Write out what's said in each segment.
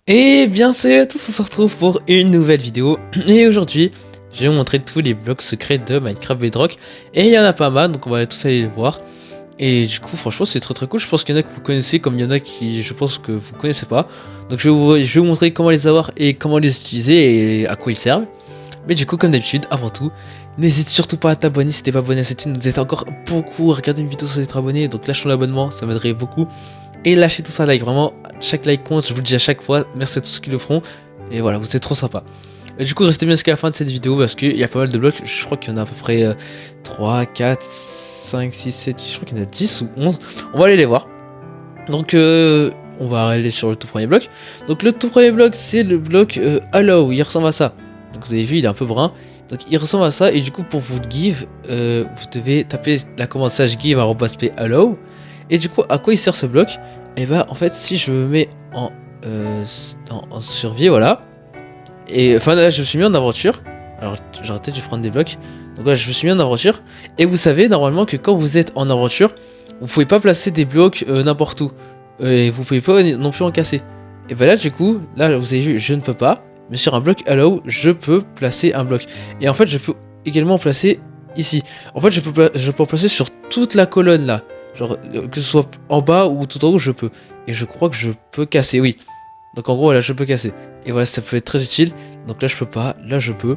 Et bien salut à tous, on se retrouve pour une nouvelle vidéo. Et aujourd'hui, je vais vous montrer tous les blocs secrets de Minecraft Bedrock. Et il y en a pas mal, donc on va tous aller les voir. Et du coup, franchement, c'est très cool. Je pense qu'il y en a que vous connaissez, comme il y en a qui, je pense que vous connaissez pas. Donc je vais vous montrer comment les avoir et comment les utiliser et à quoi ils servent. Mais du coup, comme d'habitude, avant tout, n'hésite surtout pas à t'abonner si t'es pas abonné à cette chaîne. Vous êtes encore beaucoup à regarder une vidéo sans être abonné, donc lâche ton abonnement, ça m'aiderait beaucoup. Et lâchez tous un like, vraiment, chaque like compte, je vous le dis à chaque fois, merci à tous ceux qui le feront. Et voilà, vous êtes trop sympa. Et du coup, restez bien jusqu'à la fin de cette vidéo parce qu'il y a pas mal de blocs. Je crois qu'il y en a à peu près 3, 4, 5, 6, 7, je crois qu'il y en a 10 ou 11. On va aller les voir. Donc, on va aller sur le tout premier bloc. Donc, le tout premier bloc, c'est le bloc Allow. Il ressemble à ça. Donc, vous avez vu, il est un peu brun. Donc, il ressemble à ça. Et du coup, pour vous le give, vous devez taper la commande sage give @p allow. Et du coup, à quoi il sert ce bloc? Et bah, en fait, si je me mets en survie, voilà. Et enfin, là, je me suis mis en aventure. Alors, j'ai arrêté de prendre des blocs. Donc, là, je me suis mis en aventure. Et vous savez, normalement, que quand vous êtes en aventure, vous pouvez pas placer des blocs n'importe où. Et vous pouvez pas non plus en casser. Et bah, là, du coup, là, vous avez vu, je ne peux pas. Mais sur un bloc allow, je peux placer un bloc. Et en fait, je peux également placer ici. En fait, je peux en placer sur toute la colonne là. Genre, que ce soit en bas ou tout en haut, je peux. Et je crois que je peux casser, oui. Donc en gros, là, je peux casser. Et voilà, ça peut être très utile. Donc là, je peux pas, là, je peux.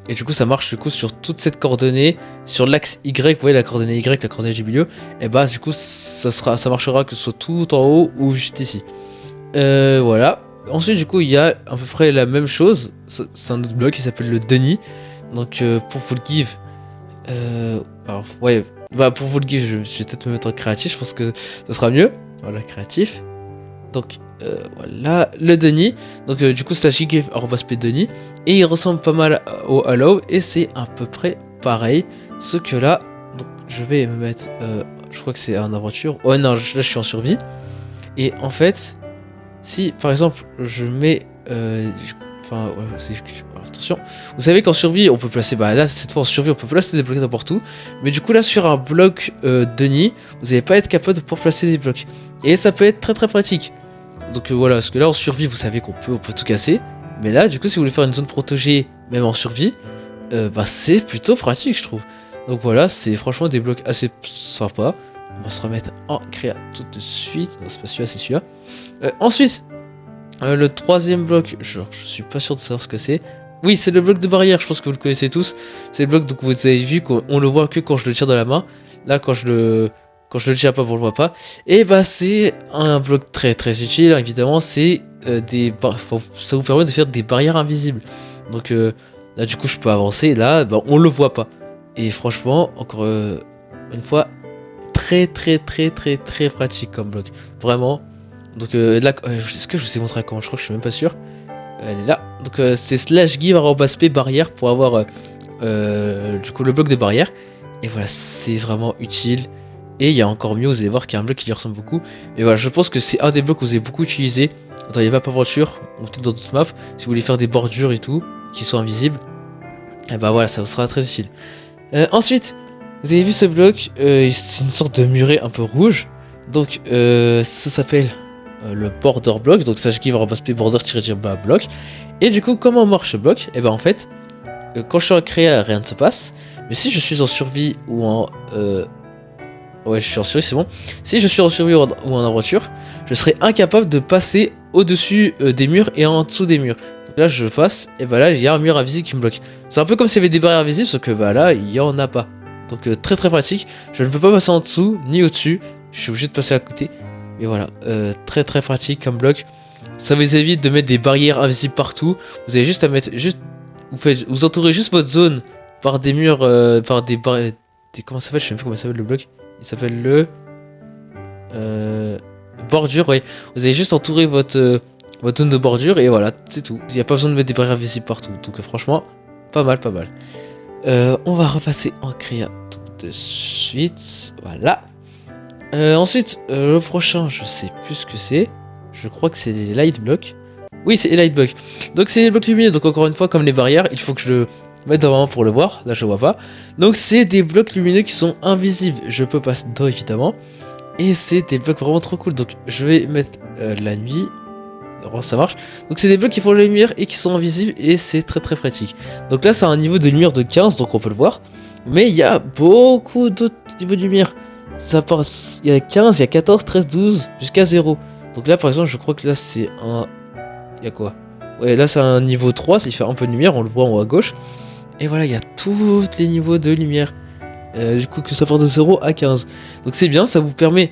Et du coup, ça marche du coup sur toute cette coordonnée, sur l'axe Y, vous voyez la coordonnée Y, la coordonnée du milieu. Et bah, du coup, ça marchera que ce soit tout en haut ou juste ici. Voilà. Ensuite, du coup, il y a à peu près la même chose. C'est un autre bloc qui s'appelle le Denis. Donc, pour vous le give, alors, ouais. Bah pour vous le give, je vais peut-être me mettre en créatif, je pense que ça sera mieux. Voilà, créatif. Donc voilà, le Denis. Donc du coup, c'est give Denis. Et il ressemble pas mal au Allow. Et c'est à peu près pareil. Ce que là, donc je vais me mettre, je crois que c'est en aventure. Oh non, là je suis en survie. Et en fait, si par exemple je mets, enfin, ouais, attention, vous savez qu'en survie on peut placer, bah là cette fois en survie on peut placer des blocs n'importe où, mais du coup là sur un bloc Denis, vous n'allez pas être capable de pouvoir placer des blocs, et ça peut être très pratique. Donc voilà, parce que là en survie vous savez qu'on peut tout casser, mais là du coup si vous voulez faire une zone protégée même en survie, bah c'est plutôt pratique je trouve. Donc voilà, c'est franchement des blocs assez sympas. On va se remettre en créa tout de suite. Non, c'est pas celui-là, c'est celui-là. Ensuite, le troisième bloc, je suis pas sûr de savoir ce que c'est. Oui, c'est le bloc de barrière, je pense que vous le connaissez tous. C'est le bloc, donc vous avez vu qu'on le voit que quand je le tire dans la main. Là, quand je le tire pas, on le voit pas. Et bah, c'est un bloc très utile, évidemment. C'est ça vous permet de faire des barrières invisibles. Donc là, du coup, je peux avancer. Là, bah, on le voit pas. Et franchement, encore une fois, très pratique comme bloc. Vraiment. Donc là, est-ce que je vous ai montré comment? Je crois que je suis même pas sûr. Elle est là. Donc c'est slash give @p barrière pour avoir du coup le bloc de barrière. Et voilà, c'est vraiment utile. Et il y a encore mieux, vous allez voir qu'il y a un bloc qui lui ressemble beaucoup. Et voilà, je pense que c'est un des blocs que vous avez beaucoup utilisé dans les maps aventure ou peut-être dans d'autres maps. Si vous voulez faire des bordures et tout, qui soient invisibles. Et bah voilà, ça vous sera très utile. Ensuite, vous avez vu ce bloc, c'est une sorte de muret un peu rouge. Donc ça s'appelle le border block, donc ça je give p border-block. Et du coup, comment marche ce bloc? Et ben en fait, quand je suis en créa, rien ne se passe. Mais si je suis en survie ou en ouais, je suis en survie, c'est bon. Si je suis en survie ou en aventure, je serai incapable de passer au-dessus des murs et en dessous des murs. Donc là, je passe, et bah là, il y a un mur invisible qui me bloque. C'est un peu comme s'il y avait des barrières invisibles, sauf que bah là, il y en a pas. Donc très pratique. Je ne peux pas passer en dessous ni au-dessus. Je suis obligé de passer à côté. Et voilà, très pratique comme bloc. Ça vous évite de mettre des barrières invisibles partout. Vous avez juste à mettre, vous entourez juste votre zone par des murs, par des barrières. Comment ça s'appelle? Je sais même plus comment ça s'appelle le bloc. Il s'appelle le bordure, ouais. Vous avez juste entouré votre zone de bordure et voilà, c'est tout. Il n'y a pas besoin de mettre des barrières visibles partout. Donc franchement, pas mal. On va repasser en créa tout de suite. Voilà. Ensuite, le prochain, je sais plus ce que c'est. Je crois que c'est les light blocks. Oui, c'est les light blocks. Donc c'est les blocs lumineux. Donc encore une fois, comme les barrières, il faut que je le mette devant moi pour le voir. Là, je vois pas. Donc c'est des blocs lumineux qui sont invisibles. Je peux passer dedans évidemment. Et c'est des blocs vraiment trop cool. Donc je vais mettre la nuit. vraiment ça marche. Donc c'est des blocs qui font la lumière et qui sont invisibles et c'est très très pratique. Donc là c'est un niveau de lumière de 15, donc on peut le voir. Mais il y a beaucoup d'autres niveaux de lumière. Ça part, il y a 15, il y a 14, 13, 12, jusqu'à 0. Donc là par exemple je crois que là c'est un... Il y a quoi? Ouais, là c'est un niveau 3, ça fait un peu de lumière, on le voit en haut à gauche. Et voilà, il y a tous les niveaux de lumière. Du coup que ça part de 0 à 15. Donc c'est bien, ça vous permet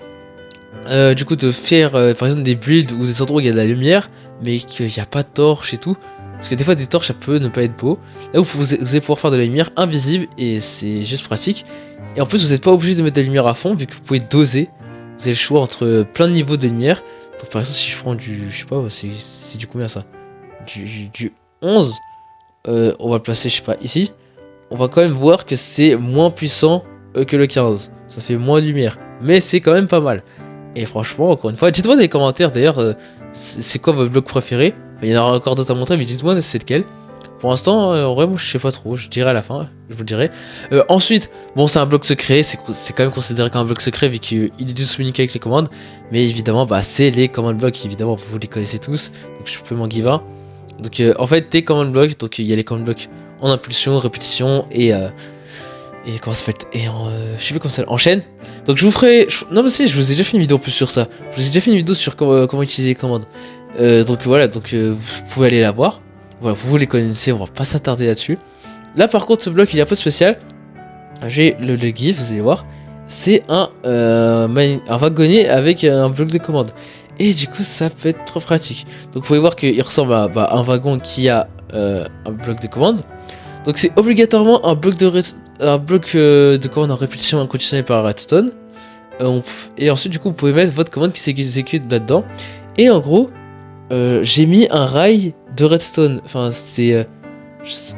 du coup de faire par exemple des builds ou des endroits où il y a de la lumière mais qu'il n'y a pas de torche et tout, parce que des fois des torches ça peut ne pas être beau. Là vous allez pouvoir faire de la lumière invisible et c'est juste pratique, et en plus vous n'êtes pas obligé de mettre de la lumière à fond vu que vous pouvez doser. Vous avez le choix entre plein de niveaux de lumière. Donc par exemple si je prends du, je sais pas, c'est du combien ça, du 11, on va le placer je sais pas ici, on va quand même voir que c'est moins puissant que le 15, ça fait moins de lumière mais c'est quand même pas mal. Et franchement, encore une fois, dites-moi dans les commentaires d'ailleurs, c'est quoi votre bloc préféré. Enfin, il y en aura encore d'autres à montrer, mais dites-moi c'est lequel. Pour l'instant, en vrai, moi je sais pas trop, je dirai à la fin, je vous le dirai. Ensuite, bon, c'est un bloc secret, c'est quand même considéré comme un bloc secret vu qu'il est juste communiquer avec les commandes. Mais évidemment, bah, c'est les command blocks, évidemment, vous les connaissez tous, donc je peux m'en give un. Donc en fait, tes command blocks, donc il y a les command blocks en impulsion, répétition et comment ça s'appelle, et je sais plus comment ça s'appelle, en chaîne. Donc je vous ferai, non mais si, je vous ai déjà fait une vidéo plus sur ça. Je vous ai déjà fait une vidéo sur comment utiliser les commandes. Donc voilà, donc vous pouvez aller la voir. Voilà, vous les connaissez, on va pas s'attarder là-dessus. Là par contre ce bloc il est un peu spécial. J'ai le GIF, vous allez voir. C'est un wagonnet avec un bloc de commande. Et du coup ça peut être trop pratique. Donc vous pouvez voir qu'il ressemble à un wagon qui a un bloc de commande. Donc c'est obligatoirement un bloc de commande en répétition inconditionnelle par redstone. Et ensuite du coup vous pouvez mettre votre commande qui s'exécute là-dedans. Et en gros, j'ai mis un rail de redstone. Enfin c'est...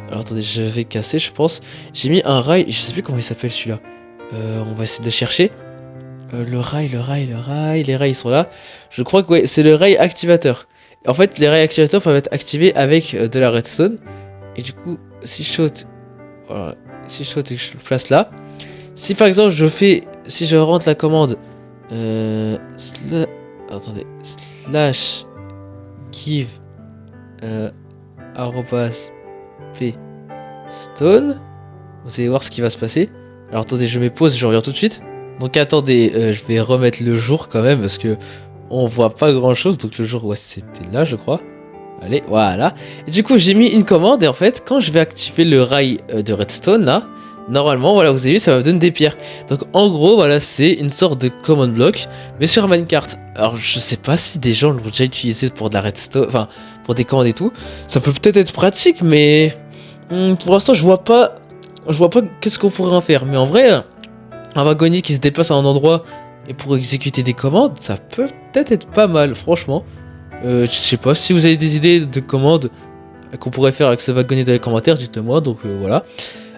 alors attendez, je vais casser je pense. J'ai mis un rail, je sais plus comment il s'appelle celui-là. On va essayer de le chercher. Le rail, les rails ils sont là. Je crois que ouais, c'est le rail activateur. En fait les rails activateurs peuvent être activés avec de la redstone. Et du coup, si je saute, voilà, si je saute et que je le place là, si par exemple si je rentre la commande, attendez, slash give arrobas p stone, vous allez voir ce qui va se passer. Alors attendez, je mets pause, je reviens tout de suite. Donc attendez, je vais remettre le jour quand même parce que on voit pas grand chose. Donc le jour, ouais, c'était là, je crois. Allez, voilà. Et du coup, j'ai mis une commande et en fait, quand je vais activer le rail de redstone là, normalement, voilà, vous avez vu, ça me donne des pierres. Donc en gros, voilà, c'est une sorte de command block, mais sur Minecraft. Alors je sais pas si des gens l'ont déjà utilisé pour de la redstone, enfin pour des commandes et tout. Ça peut peut-être être pratique, mais pour l'instant, je vois pas qu'est-ce qu'on pourrait en faire. Mais en vrai, un wagonnier qui se déplace à un endroit et pour exécuter des commandes, ça peut peut-être être pas mal, franchement. Je sais pas, si vous avez des idées de commandes qu'on pourrait faire avec ce wagonnet dans les commentaires, dites-le moi, donc voilà.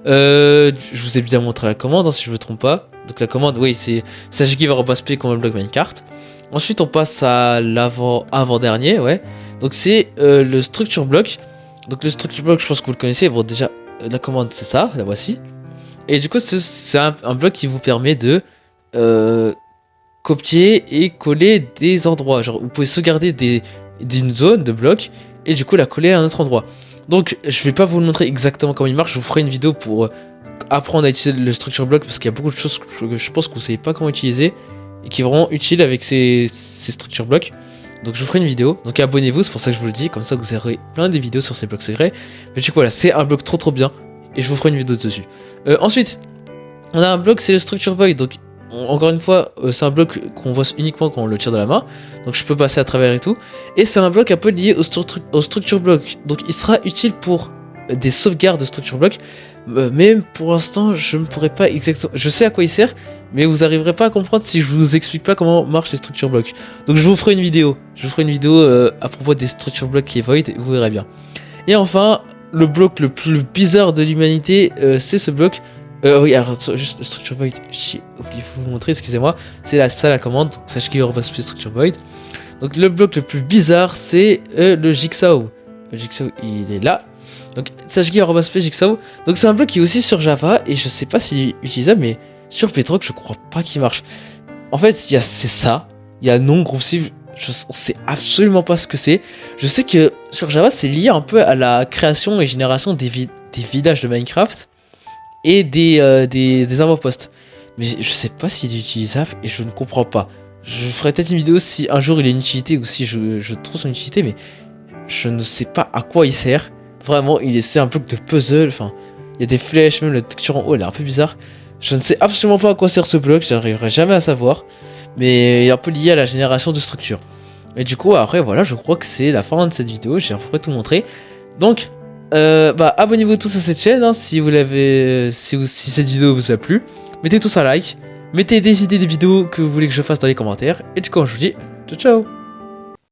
Je vous ai bien montré la commande, hein, si je me trompe pas. Donc la commande, oui, c'est sagegive@p comme le bloc Minecraft. Ensuite, on passe à avant-dernier, ouais. Donc c'est le structure block. Donc le structure block, je pense que vous le connaissez. Bon, déjà, la commande, c'est ça, la voici. Et du coup, c'est un bloc qui vous permet de copier et coller des endroits. Genre, vous pouvez sauvegarder d'une zone de bloc et du coup la coller à un autre endroit. Donc, je vais pas vous montrer exactement comment il marche. Je vous ferai une vidéo pour apprendre à utiliser le structure block parce qu'il y a beaucoup de choses que je pense que vous savez pas comment utiliser et qui est vraiment utile avec ces structure blocks. Donc, je vous ferai une vidéo. Donc, abonnez-vous, c'est pour ça que je vous le dis. Comme ça, vous aurez plein de vidéos sur ces blocs secrets. Mais du coup, voilà, c'est un bloc trop bien et je vous ferai une vidéo dessus. Ensuite, on a un bloc, c'est le structure void. Donc, encore une fois, c'est un bloc qu'on voit uniquement quand on le tire de la main, donc je peux passer à travers et tout. Et c'est un bloc un peu lié au structure block, donc il sera utile pour des sauvegardes de structure block. Mais pour l'instant, je ne pourrais pas exactement. Je sais à quoi il sert, mais vous n'arriverez pas à comprendre si je vous explique pas comment marchent les structure blocks. Donc je vous ferai une vidéo. Je vous ferai une vidéo à propos des structure blocks qui est void, et vous verrez bien. Et enfin, le bloc le plus bizarre de l'humanité, c'est ce bloc. Oui, alors juste le structure void, j'ai oublié de vous montrer, excusez-moi. C'est ça la commande, donc sachez qu'il y aura structure void. Donc le bloc le plus bizarre, c'est le jigsaw. Le jigsaw, il est là. Donc sachez qu'il y aura jigsaw. Donc c'est un bloc qui est aussi sur Java et je sais pas s'il est utilisable, mais sur Bedrock, je crois pas qu'il marche. En fait, c'est ça. Il y a non on sait absolument pas ce que c'est. Je sais que sur Java, c'est lié un peu à la création et génération des villages de Minecraft et des avant-postes. Mais je sais pas s'il est utilisable et je ne comprends pas. Je ferai peut-être une vidéo si un jour il a une utilité ou si je trouve son utilité, mais je ne sais pas à quoi il sert. Vraiment, c'est un bloc de puzzle. Enfin, il y a des flèches, même la texture en haut, elle est un peu bizarre. Je ne sais absolument pas à quoi sert ce bloc, j'arriverai jamais à savoir. Mais il est un peu lié à la génération de structures. Et du coup, après, voilà, je crois que c'est la fin de cette vidéo. J'ai à peu près tout montré. Donc, abonnez-vous tous à cette chaîne hein, si vous l'avez, si cette vidéo vous a plu. Mettez tous un like. Mettez des idées de vidéos que vous voulez que je fasse dans les commentaires. Et du coup, je vous dis ciao ciao.